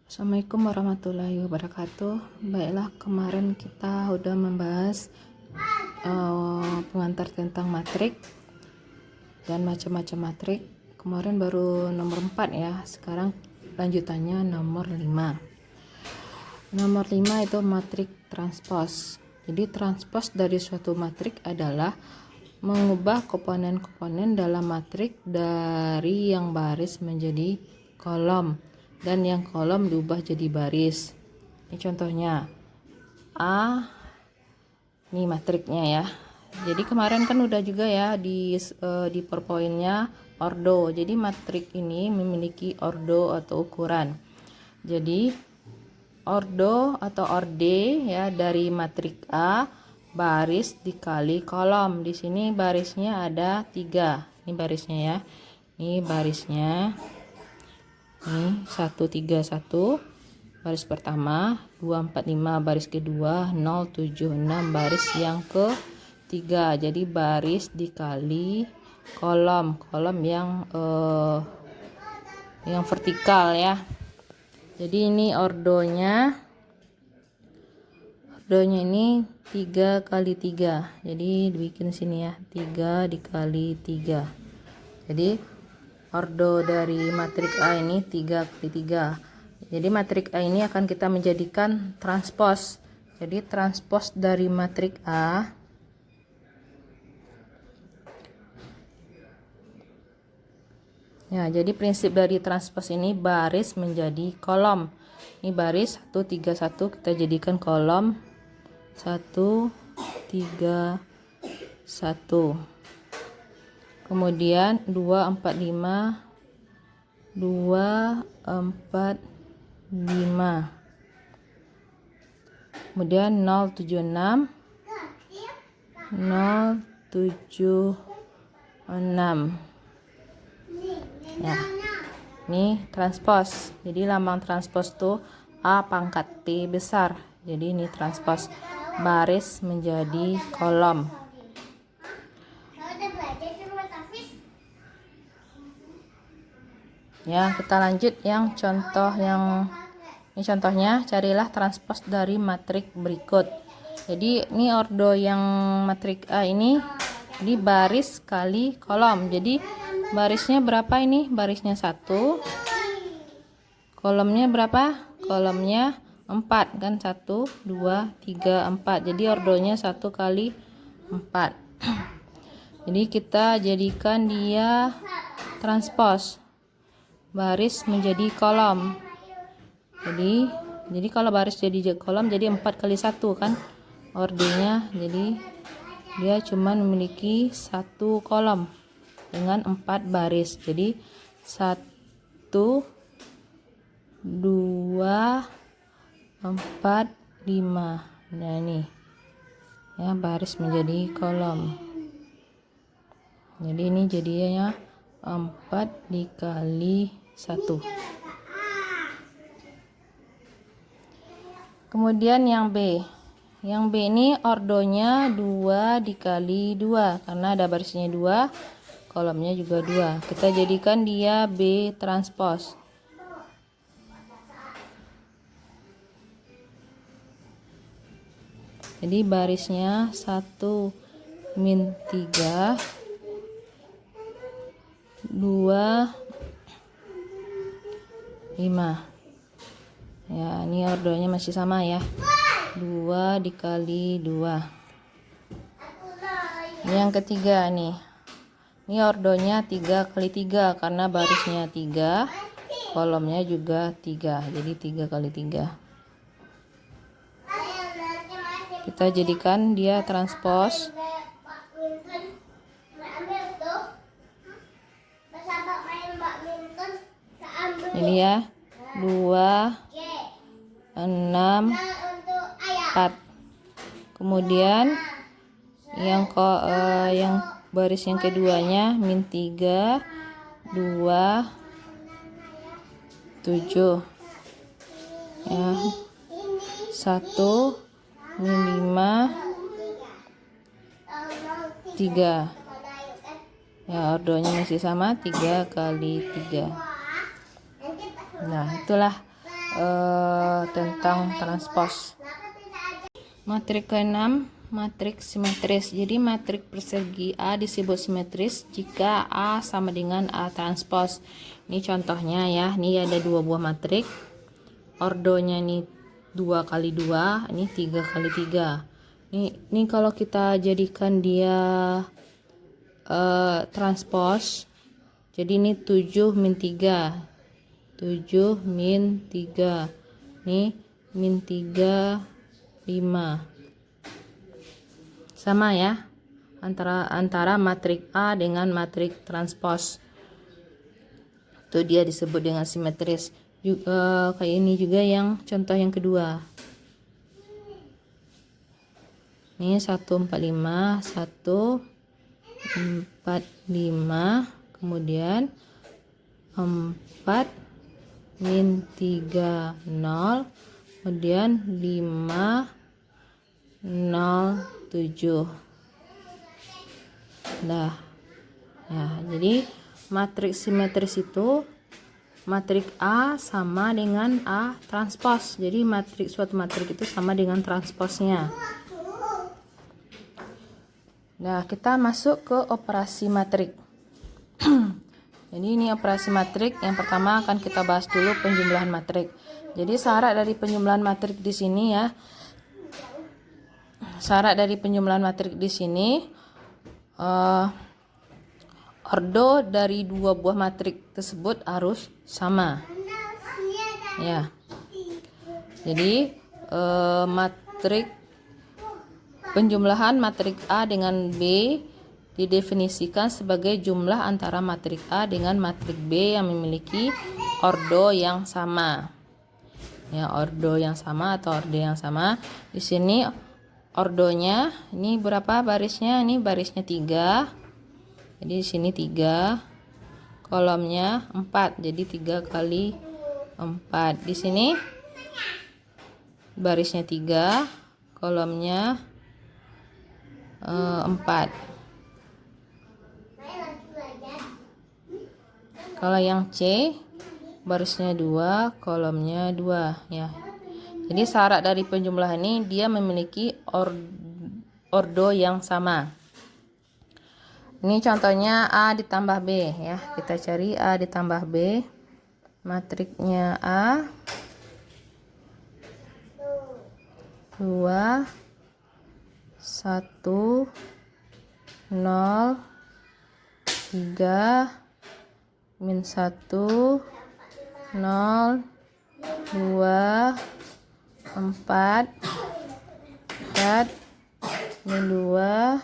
Assalamualaikum warahmatullahi wabarakatuh. Baiklah, kemarin kita udah membahas pengantar tentang matrik dan macam-macam matrik. Kemarin baru nomor 4 ya. Sekarang lanjutannya nomor 5. Nomor 5 itu matrik transpos. Jadi transpos dari suatu matrik adalah mengubah komponen-komponen dalam matrik dari yang baris menjadi kolom dan yang kolom diubah jadi baris. Ini contohnya A, ini matriknya ya. Jadi kemarin kan udah juga ya di PowerPoint-nya ordo. Jadi matrik ini memiliki ordo atau ukuran. Jadi ordo atau orde ya dari matrik A baris dikali kolom. Di sini barisnya ada 3. Ini barisnya ya. Ini barisnya. Ini 1 3 1 baris pertama, 2 4 5 baris kedua, 0 7 6 baris yang ketiga. Jadi baris dikali kolom yang vertikal ya. Jadi ini ordonya ini 3 kali 3. Jadi dibikin sini ya, 3 dikali 3. Jadi ordo dari matrik A ini 3 kali 3. Jadi matrik A ini akan kita menjadikan transpos. Jadi transpos dari matrik A ya, jadi prinsip dari transpos ini baris menjadi kolom. Ini baris 1 3 1 kita jadikan kolom 1 3 1. Kemudian 2 4 5 2 4 5. Kemudian 0 7 6 0 7 6. Ya. Ini transpos. Jadi lambang transpos tuh A pangkat P besar. Jadi ini transpos baris menjadi kolom. Ya, kita lanjut yang contoh ini contohnya, carilah transpos dari matrik berikut. Jadi ini ordo yang matrik A ini di baris kali kolom. Jadi barisnya berapa ini? Barisnya 1. Kolomnya berapa? Kolomnya 4 kan, 1 2 3 4. Jadi ordonya 1 kali 4. Jadi kita jadikan dia transpos baris menjadi kolom. Jadi kalau baris jadi kolom jadi 4 kali 1 kan ordonya. Jadi dia cuma memiliki 1 kolom dengan 4 baris. Jadi 1 2 4 5. Nah ini ya, baris menjadi kolom. Jadi ini jadinya 4 dikali 1. Kemudian yang B. Yang B ini ordonya 2 dikali 2 karena ada barisnya 2, kolomnya juga 2. Kita jadikan dia B transpos. Jadi barisnya 1 min 3 2 5. Ya, ini ordonya masih sama ya. 2 dikali 2. Ini yang ketiga nih. Ini ordonya 3 kali 3 karena barisnya 3, kolomnya juga 3. Jadi 3 kali 3. Kita jadikan dia transpos. Ini ya, 2 6 4. Kemudian yang baris yang keduanya min 3 2 7 ya, 1 min 5 3. Ya, ordonya masih sama 3 kali 3. Nah, itulah tentang transpos. Matrik ke-6, matrik simetris. Jadi matrik persegi A disebut simetris jika A sama dengan A transpos. Ini contohnya ya, ini ada dua buah matrik. Ordonya ini 2 kali 2, ini 3 kali 3. Ini kalau kita jadikan dia transpos, jadi ini 7 min 3. 7 min 3. Nih min 3 5. Sama ya antara matrik A dengan matrik transpos. Itu dia disebut dengan simetris. Juga kayak ini juga yang contoh yang kedua. Ini 145, 145, kemudian 4 min 3 0, kemudian 5 0 7. Nah, ya, jadi matrik simetris itu matrik A sama dengan A transpos. Jadi suatu matrik itu sama dengan transposnya. Nah, kita masuk ke operasi matrik. Jadi ini operasi matrik. Yang pertama akan kita bahas dulu penjumlahan matrik. Jadi syarat dari penjumlahan matrik di sini ya. Syarat dari penjumlahan matrik di sini, ordo dari dua buah matrik tersebut harus sama. Ya. Jadi penjumlahan matrik A dengan B didefinisikan sebagai jumlah antara matrik A dengan matrik B yang memiliki ordo yang sama. Ya, ordo yang sama atau ordo yang sama. Di sini ordonya ini berapa barisnya? Ini barisnya 3. Jadi di sini 3. Kolomnya 4. Jadi 3 kali 4. Di sini barisnya 3. Kolomnya 4. Kalau yang C barisnya 2, kolomnya 2 ya. Jadi syarat dari penjumlahan ini dia memiliki ordo yang sama. Ini contohnya A ditambah B ya. Kita cari A ditambah B. Matriknya A 2 1 0 3 min 1 0 2 4 min 2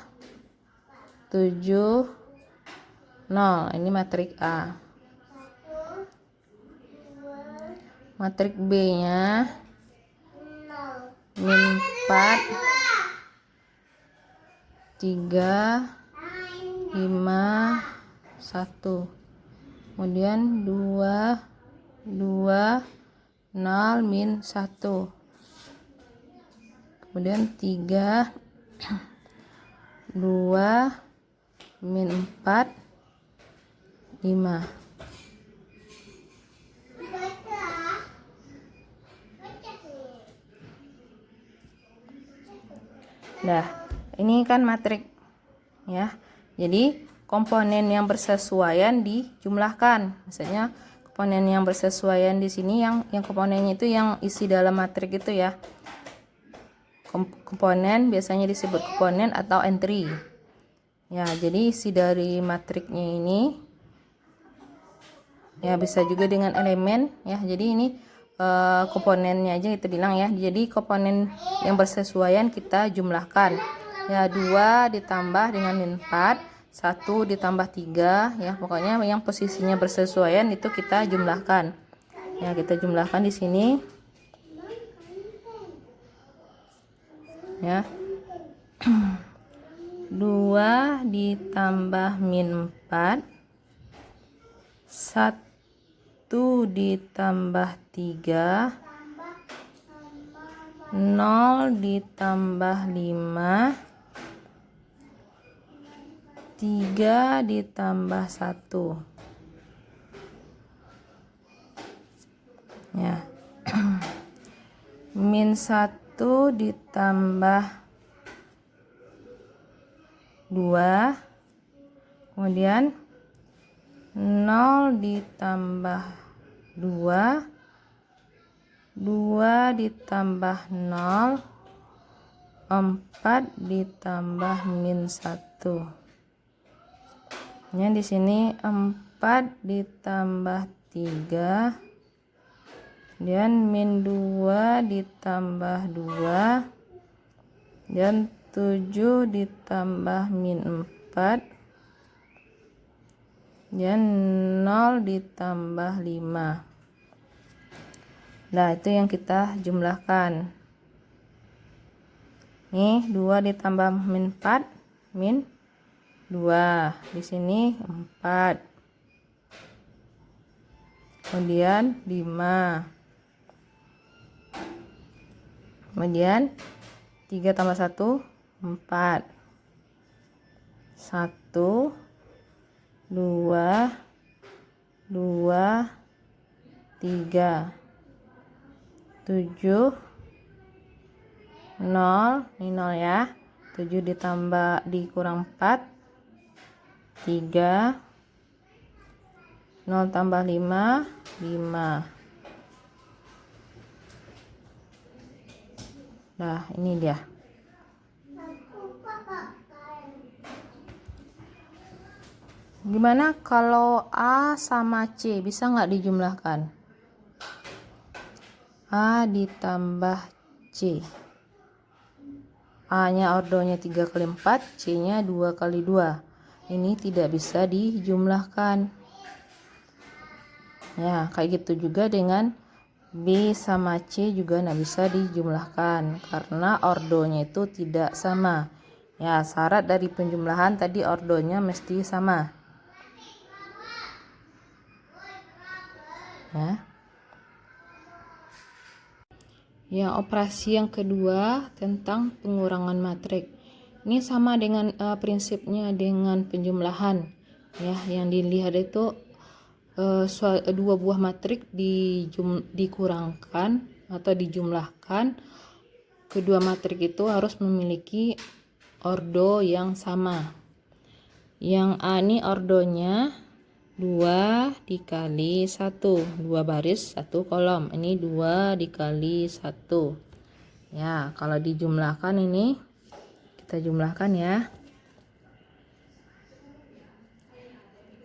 7 0. Ini matrik A. Matrik B nya min 4 3 5 1, kemudian 2 0 min 1, kemudian 3 2 min 4 5. Nah, ini kan matrik ya. Jadi komponen yang bersesuaian dijumlahkan. Maksudnya komponen yang bersesuaian di sini yang komponennya itu yang isi dalam matrik itu ya. Komponen biasanya disebut komponen atau entry. Ya, jadi isi dari matriknya ini ya bisa juga dengan elemen ya. Jadi ini komponennya aja kita bilang ya. Jadi komponen yang bersesuaian kita jumlahkan. Ya, 2 ditambah dengan min 4, 1 ditambah 3 ya. Pokoknya yang posisinya bersesuaian itu kita jumlahkan. Ya, kita jumlahkan di sini. Ya. 2 ditambah min 4, 1 ditambah 3, 0 ditambah 5, 3 ditambah 1 ya. min 1 ditambah 2, kemudian 0 ditambah 2, 2 ditambah 0, 4 ditambah min 1. Di sini 4 ditambah 3, dan min 2 ditambah 2, dan 7 ditambah min 4, dan 0 ditambah 5. Nah, itu yang kita jumlahkan. Nih, 2 ditambah min 4, min 2. Di sini 4. Kemudian 5. Kemudian 3 tambah 1, 4. 1, 2, 2, 3. 7, 0, ini 0 ya. 7 ditambah dikurang 4, 3. 0 tambah 5, 5. Nah, ini dia. Gimana kalau A sama C, bisa nggak dijumlahkan? A ditambah C. A nya ordonya 3 kali 4, C nya 2 kali 2. Ini tidak bisa dijumlahkan. Ya, kayak gitu juga dengan B sama C juga nggak bisa dijumlahkan karena ordonya itu tidak sama. Ya, syarat dari penjumlahan tadi ordonya mesti sama. Ya. Ya, operasi yang kedua tentang pengurangan matrik. Ini sama dengan prinsipnya dengan penjumlahan. Ya, yang dilihat itu dua buah matrik dikurangkan atau dijumlahkan. Kedua matrik itu harus memiliki ordo yang sama. Yang A ini ordonya 2 dikali 1, 2 baris 1 kolom. Ini 2 dikali 1. Ya, kalau dijumlahkan ini kita jumlahkan ya.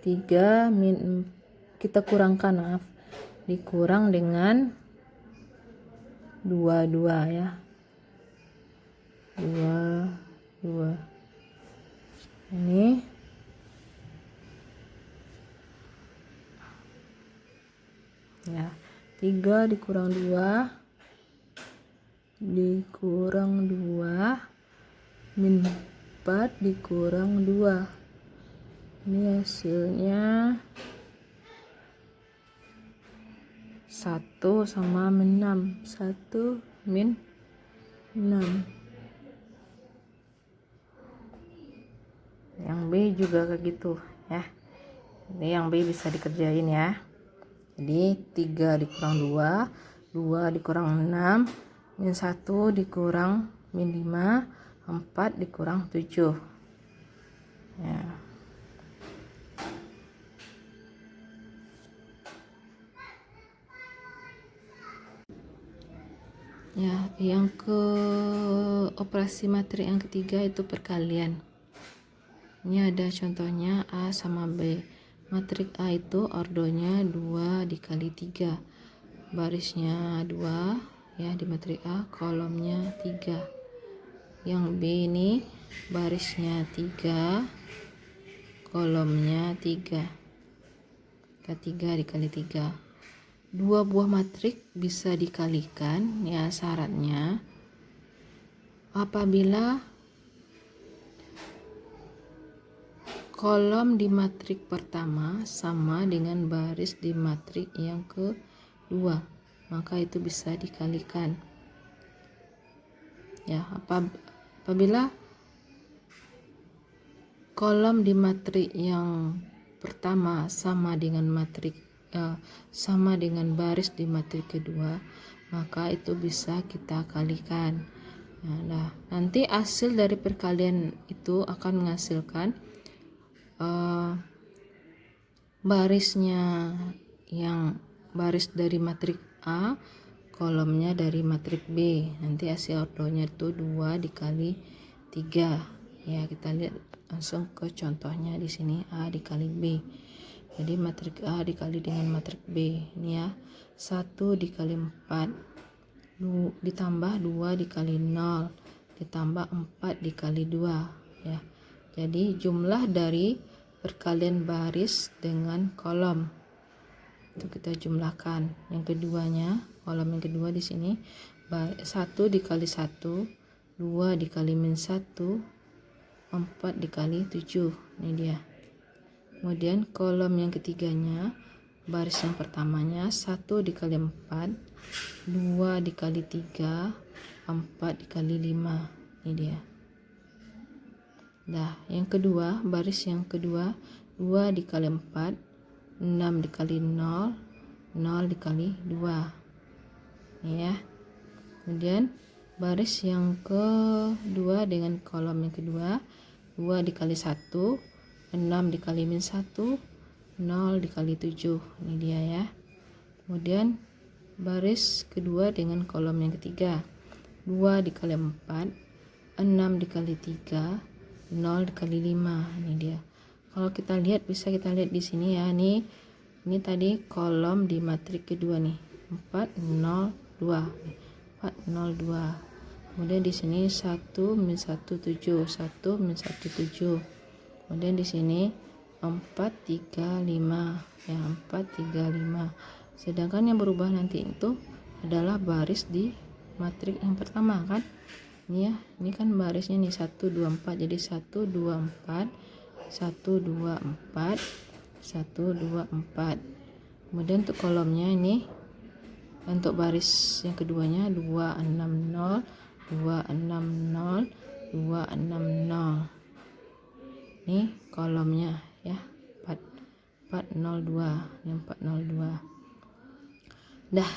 3 min, kita kurangkan, maaf, dikurang dengan 2 ya. 2 ini ya, 3 dikurang 2 dikurang 2 min 4 dikurang 2. Ini hasilnya 1 sama min 6. 1 min 6. Yang B juga kayak gitu ya. Ini yang B bisa dikerjain ya. Jadi 3 dikurang 2, 2 dikurang 6, min 1 dikurang min 5, 4 dikurang 7. Ya. Ya, yang ke operasi matrik yang ketiga itu perkalian. Ini ada contohnya A sama B. Matrik A itu ordonya 2 dikali 3. Barisnya 2 ya di matrik A, kolomnya 3. Yang B ini barisnya 3, kolomnya 3. 3 dikali 3. Dua buah matrik bisa dikalikan ya, syaratnya apabila kolom di matrik pertama sama dengan baris di matrik yang kedua, maka itu bisa dikalikan. Ya, apabila kolom di matrik yang pertama sama dengan baris di matrik kedua, maka itu bisa kita kalikan. Nah, nanti hasil dari perkalian itu akan menghasilkan barisnya, yang baris dari matrik A, kolomnya dari matrik B. Nanti hasil ordonya itu 2 dikali 3. Ya, kita lihat langsung ke contohnya di sini, A dikali B. Jadi matrik A dikali dengan matrik B. Ini ya, 1 dikali 4 ditambah 2 dikali 0 ditambah 4 dikali 2 ya. Jadi jumlah dari perkalian baris dengan kolom itu kita jumlahkan. Yang keduanya, kolom yang kedua di sini 1 dikali 1, 2 dikali min 1, 4 dikali 7. Ini dia. Kemudian kolom yang ketiganya, baris yang pertamanya 1 dikali 4, 2 dikali 3, 4 dikali 5. Ini dia. Nah, yang kedua, baris yang kedua 2 dikali 4, 6 dikali 0, 0 dikali 2. Ini ya. Kemudian baris yang kedua dengan kolom yang kedua 2 dikali 1, 6 dikali min 1, 0 dikali 7. Ini dia ya. Kemudian baris kedua dengan kolom yang ketiga 2 dikali 4, 6 dikali 3, 0 dikali 5. Ini dia. Kalau kita lihat, bisa kita lihat di sini ya, ini tadi kolom di matrik kedua nih, 402. 402. Kemudian di sini 1 min 1 7, 1 min 1 7. Kemudian di sini 435 ya, 435. Sedangkan yang berubah nanti itu adalah baris di matrik yang pertama kan. Ini ya, ini kan barisnya nih 1 2 4. Jadi 1 2 4, 1 2 4, 1 2 4. Kemudian untuk kolomnya ini, untuk baris yang keduanya 260, 260, 260. Ini kolomnya ya, 402. Ini 402. Dah,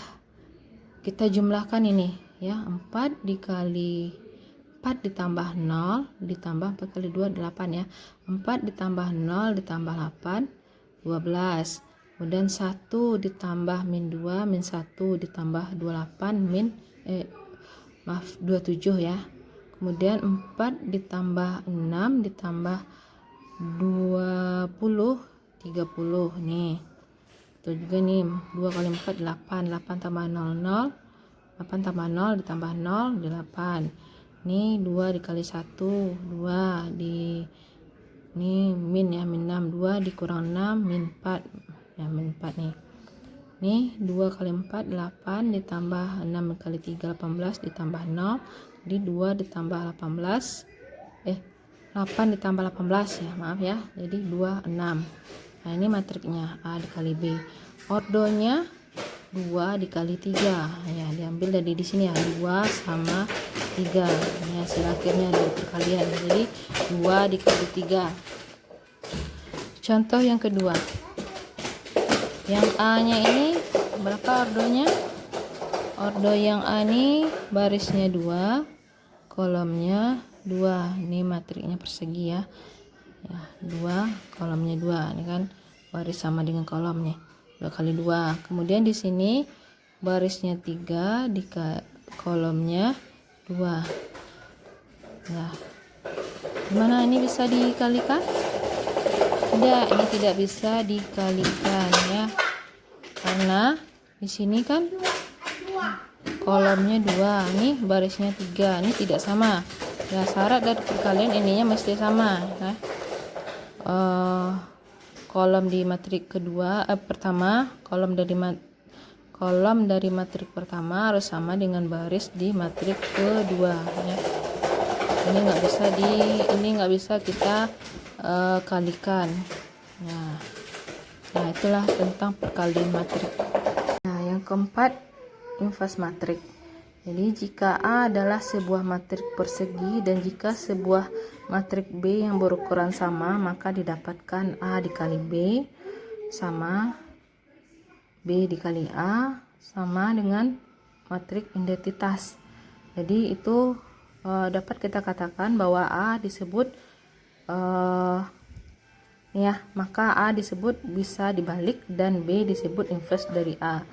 kita jumlahkan ini ya, 4 dikali 4 ditambah 0 ditambah 4 kali 2 8 ya. 4 ditambah 0 ditambah 8 12. Kemudian 1 ditambah min 2 min 1 ditambah 28 min 27 ya. Kemudian 4 ditambah 6 ditambah 20 30 nih. Itu juga nih 2 kali 4 8, 8 tambah 0 0, 8 tambah 0 ditambah 0 8. Ini 2 dikali 1 2 di ini min ya, min 6, 2 dikurang 6 min 4 ya, min 4 nih. Ini 2 kali 4 8 ditambah 6 kali 3 18 ditambah 0. Jadi 2 ditambah 18 8 ditambah 18 ya, maaf ya. Jadi 26. Nah, ini matriknya A dikali B. Ordonya 2 dikali 3 ya, diambil dari di sini ya, 2 sama 3. Ini hasil akhirnya dari perkalian. Jadi 2 dikali 3. Contoh yang kedua, yang A nya ini berapa ordonya? Ordo yang A ini barisnya 2, kolomnya 2. Ini matriknya persegi ya, 2 kolomnya 2. Ini kan baris sama dengan kolomnya, 2 kali 2. Kemudian di sini barisnya 3, di kolomnya 2. Nah, gimana ini bisa dikalikan? Tidak, ini tidak bisa dikalikan ya, karena di sini kan kolomnya 2, nih barisnya 3, ini tidak sama ya. Syarat dari perkalian ininya mesti sama ya. Kolom di matrik kedua pertama, kolom dari matrik pertama harus sama dengan baris di matrik kedua ya. Ini nggak bisa kita kalikan. Nah, itulah tentang perkalian matrik. Nah, yang keempat, invers matrik. Jadi jika A adalah sebuah matrik persegi dan jika sebuah matrik B yang berukuran sama, maka didapatkan A dikali B sama B dikali A sama dengan matrik identitas. Jadi itu dapat kita katakan bahwa A disebut ya, maka A disebut bisa dibalik dan B disebut inverse dari A.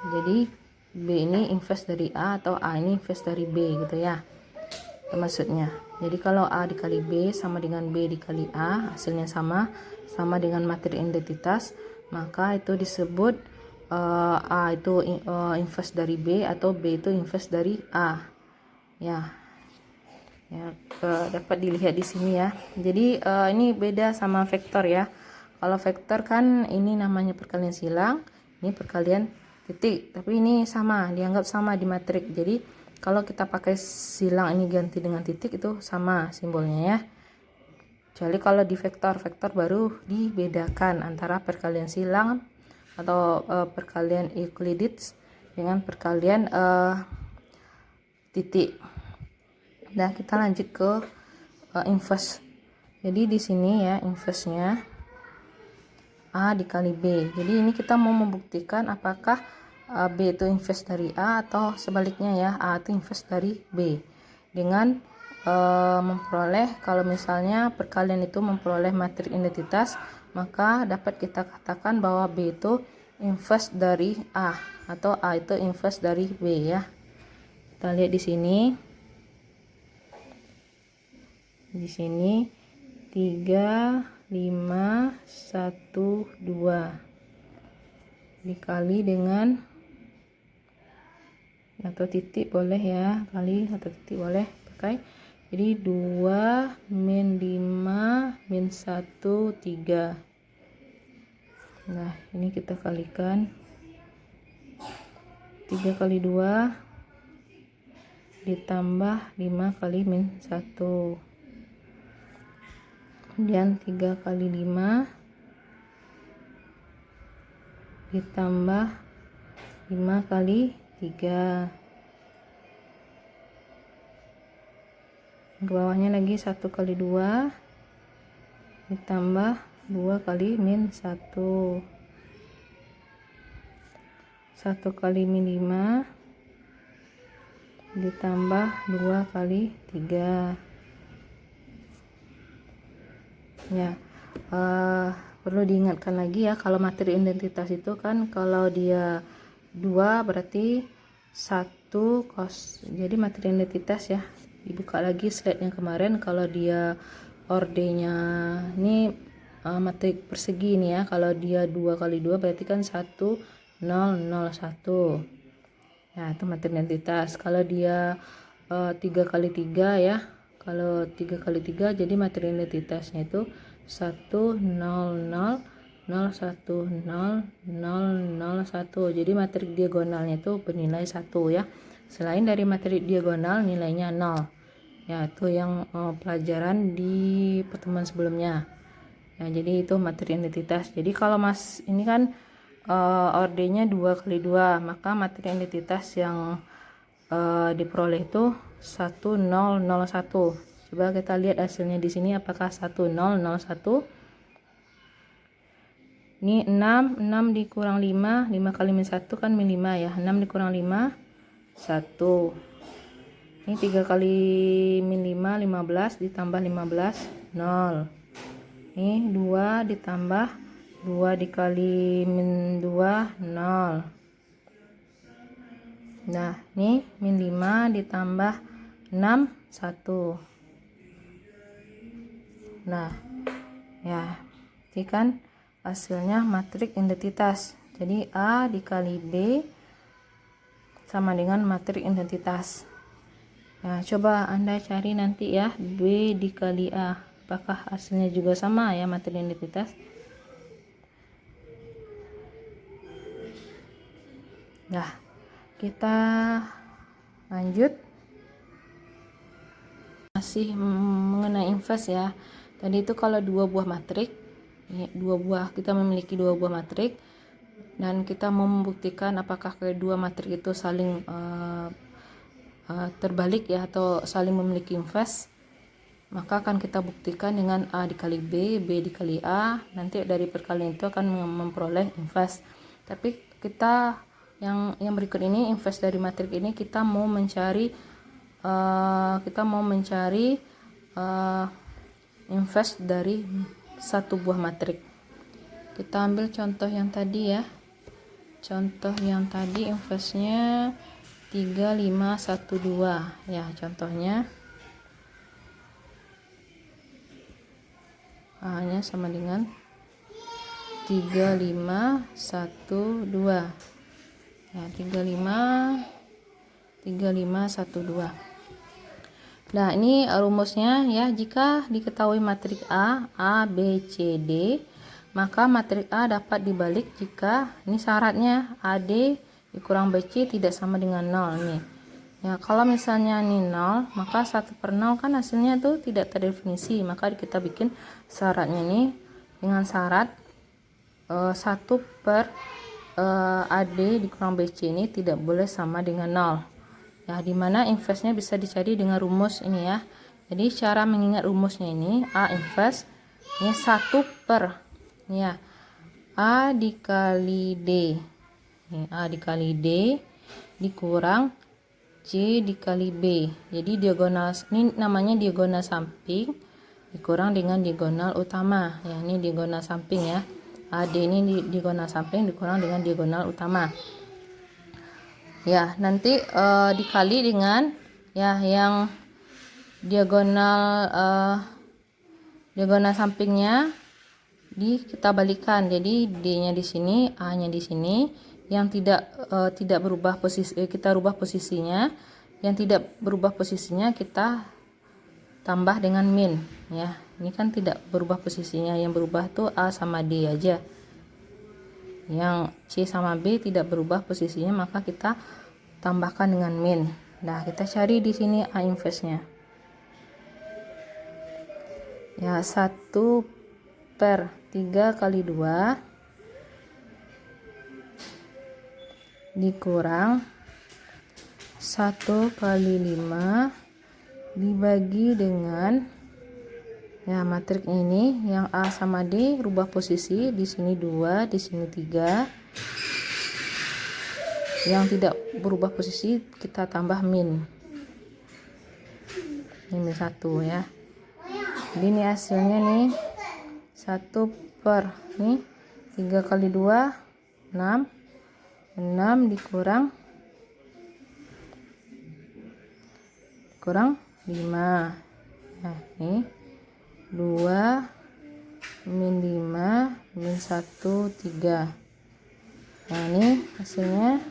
Jadi B ini inverse dari A atau A ini inverse dari B gitu ya, maksudnya. Jadi kalau A dikali B sama dengan B dikali A, hasilnya sama dengan materi identitas, maka itu disebut A itu inverse dari B atau B itu inverse dari A. Ya, dapat dilihat di sini ya. Jadi ini beda sama vektor ya. Kalau vektor kan ini namanya perkalian silang, ini perkalian titik, tapi ini sama, dianggap sama di matrik. Jadi kalau kita pakai silang ini ganti dengan titik itu sama simbolnya ya. Kecuali kalau di vektor baru dibedakan antara perkalian silang atau perkalian Euclides dengan perkalian titik. Nah, kita lanjut ke inverse. Jadi di sini ya inverse-nya A dikali B. Jadi ini kita mau membuktikan apakah B itu inverse dari A atau sebaliknya ya, A itu inverse dari B, dengan memperoleh, kalau misalnya perkalian itu memperoleh matrik identitas, maka dapat kita katakan bahwa B itu inverse dari A atau A itu inverse dari B ya. Kita lihat di sini. Di sini 3, 5, 1, 2 dikali dengan atau titik boleh ya, kali atau titik boleh pakai. Jadi 2 min 5 min 1 3. Nah, ini kita kalikan 3 kali 2 ditambah 5 kali min 1, kemudian 3 kali 5 ditambah 5 kali 3, ke bawahnya lagi 1 kali 2 ditambah 2 kali min 1, 1 kali min 5 ditambah 2 kali 3 ya. Perlu diingatkan lagi ya, kalau materi identitas itu kan kalau dia 2 berarti 1 cos. Jadi materi identitas ya, dibuka lagi slide yang kemarin, kalau dia ordenya ini matrik persegi ini ya, kalau dia 2 kali 2 berarti kan 1 0 0 1 ya, itu materi identitas. Kalau dia 3 kali 3 ya, kalau 3 kali 3 jadi materi identitasnya itu 1 0 0 0 1 0 0 0 1. Jadi matrik diagonalnya itu bernilai 1 ya. Selain dari matrik diagonal nilainya 0 ya, itu yang pelajaran di pertemuan sebelumnya ya. Jadi itu materi identitas. Jadi kalau Mas ini kan ordenya 2 kali 2, maka materi identitas yang diperoleh itu 1 0 0 1. Coba kita lihat hasilnya di sini, apakah 1 0 0 1. Ini 6 dikurang 5 kali min 1 kan min 5 ya, 6 dikurang 5 1. Ini 3 kali min 5 15 ditambah 15 0. Ini 2 ditambah 2 dikali min 2 0. Nah, ini min 5 ditambah 6 1. Nah, ya, ini kan hasilnya matrik identitas. Jadi A dikali B sama dengan matrik identitas. Nah, coba Anda cari nanti ya, B dikali A, apakah hasilnya juga sama ya materi identitas. Nah, kita lanjut, masih mengenai inverse ya. Tadi itu kalau dua buah matrik, kita memiliki dua buah matrik dan kita mau membuktikan apakah kedua matrik itu saling terbalik ya atau saling memiliki inverse, maka akan kita buktikan dengan A dikali B, B dikali A. Nanti dari perkalian itu akan memperoleh inverse. Tapi kita yang berikut ini, inverse dari matrik ini kita mau mencari inverse dari satu buah matrik. Kita ambil contoh yang tadi ya. Contoh yang tadi inverse-nya 3, 5, 1, 2 ya. Contohnya A-nya sama dengan 3, 5, 1, 2 ya. 3, 5, 1, 2. Nah, ini rumusnya ya. Jika diketahui matrik A, B, C, D, maka matrik A dapat dibalik jika ini syaratnya AD dikurang BC tidak sama dengan 0 nih. Ya, kalau misalnya ini 0, maka 1/0 kan hasilnya tuh tidak terdefinisi. Maka kita bikin syaratnya nih dengan syarat 1 per AD dikurang BC ini tidak boleh sama dengan 0. Ya, dimana inverse-nya bisa dicari dengan rumus ini ya. Jadi cara mengingat rumusnya ini A inverse ini 1 per ya A dikali D. Ini A dikali D dikurang C dikali B. Jadi diagonal ini namanya diagonal samping dikurang dengan diagonal utama. Ya, ini diagonal samping ya. AD ini diagonal samping dikurang dengan diagonal utama. Ya, nanti dikali dengan ya yang diagonal sampingnya kita balikan. Jadi D-nya di sini, A-nya di sini. Yang tidak berubah posisi kita rubah posisinya. Yang tidak berubah posisinya kita tambah dengan min ya. Ini kan tidak berubah posisinya, yang berubah tuh A sama D aja. Yang C sama B tidak berubah posisinya, maka kita tambahkan dengan min. Nah, kita cari di sini A inverse-nya. Ya, 1 per 3 kali 2 dikurang 1 kali 5 dibagi dengan ya matrik ini yang A sama D rubah posisi, di sini 2, di sini 3. Yang tidak berubah posisi kita tambah min. Ini 1 ya. Jadi ini hasilnya nih 1 per nih 3 kali 2 6 dikurang 5. Nah, ini 2 min 5 min 1 3. Nah, ini hasilnya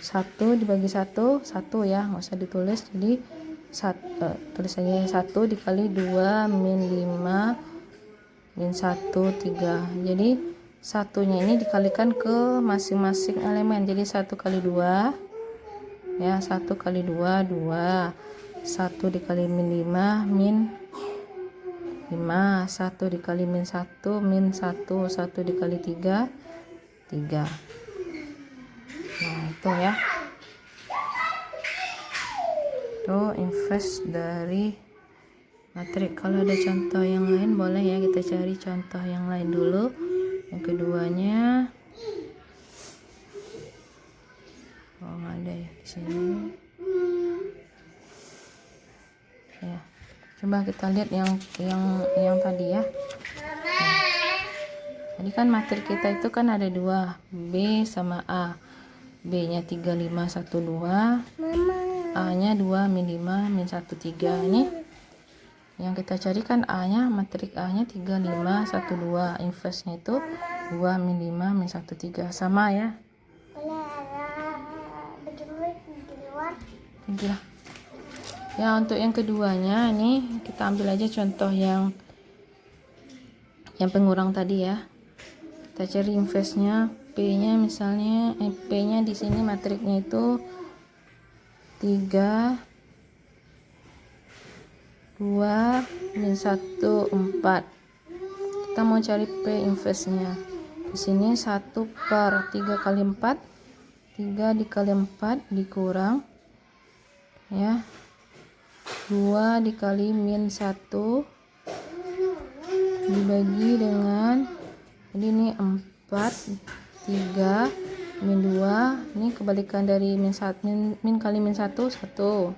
1 dibagi 1 ya, nggak usah ditulis. Jadi tulis aja 1 dikali 2 min 5 min 1 3. Jadi satunya ini dikalikan ke masing-masing elemen. Jadi 1 kali 2 ya, 1 kali 2 2. 1 dikali min 5 min 5. 1 dikali min 1 min 1. 1 dikali 3 3. Nah, itu ya. Itu inverse dari matrik. Kalau ada contoh yang lain boleh ya, kita cari contoh yang lain dulu. Yang keduanya ada ya di sini. Ya. Coba kita lihat yang tadi ya. Nah, tadi kan matrik kita itu kan ada 2, B sama A. B-nya 3, 5, 1, 2. A-nya 2 min 5 min 1 3. Ini yang kita cari kan A-nya, matrik A-nya 3, 5, 1, 2. Inverse-nya itu 2 min 5 min 1 3. Sama ya. Begitulah. Ya, untuk yang keduanya nih kita ambil aja contoh yang pengurang tadi ya. Kita cari inverse-nya, P-nya misalnya P-nya di sini matriknya itu 3 2 min 1 4. Kita mau cari P inverse-nya. Di sini 1 per 3 kali 4. 3 dikali 4 dikurang ya 2 dikali min 1 dibagi dengan, jadi ini 3 min 2. Ini kebalikan dari min kali min 1 1.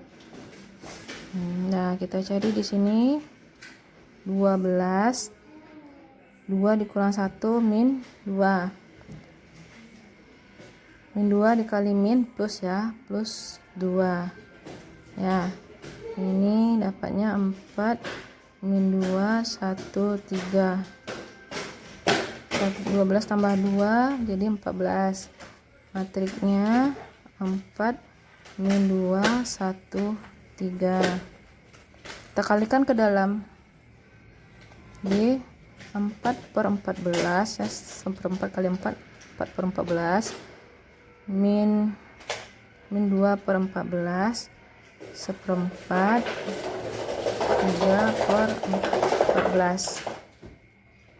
Nah, kita cari di sini 12. 2 dikurang 1 min 2. Min 2 dikali min plus ya, plus 2. Ya. Ini dapatnya 4 min 2 1 3. 12 tambah 2 jadi 14. Matriknya 4 min 2 1 3. Kita kalikan ke dalam. Jadi 4/14 ya, 1/4 kali 4 4/14 min 2/14 1/4 3/14.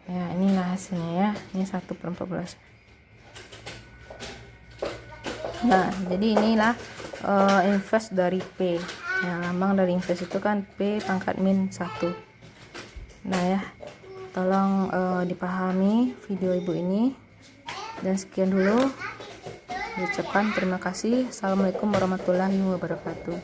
Ya, inilah hasilnya ya. Ini 1/14. Nah, jadi inilah inverse dari P. Nah, lambang dari inverse itu kan P pangkat min 1. Nah ya, tolong dipahami video ibu ini. Dan sekian dulu. Ucapkan terima kasih. Assalamualaikum warahmatullahi wabarakatuh.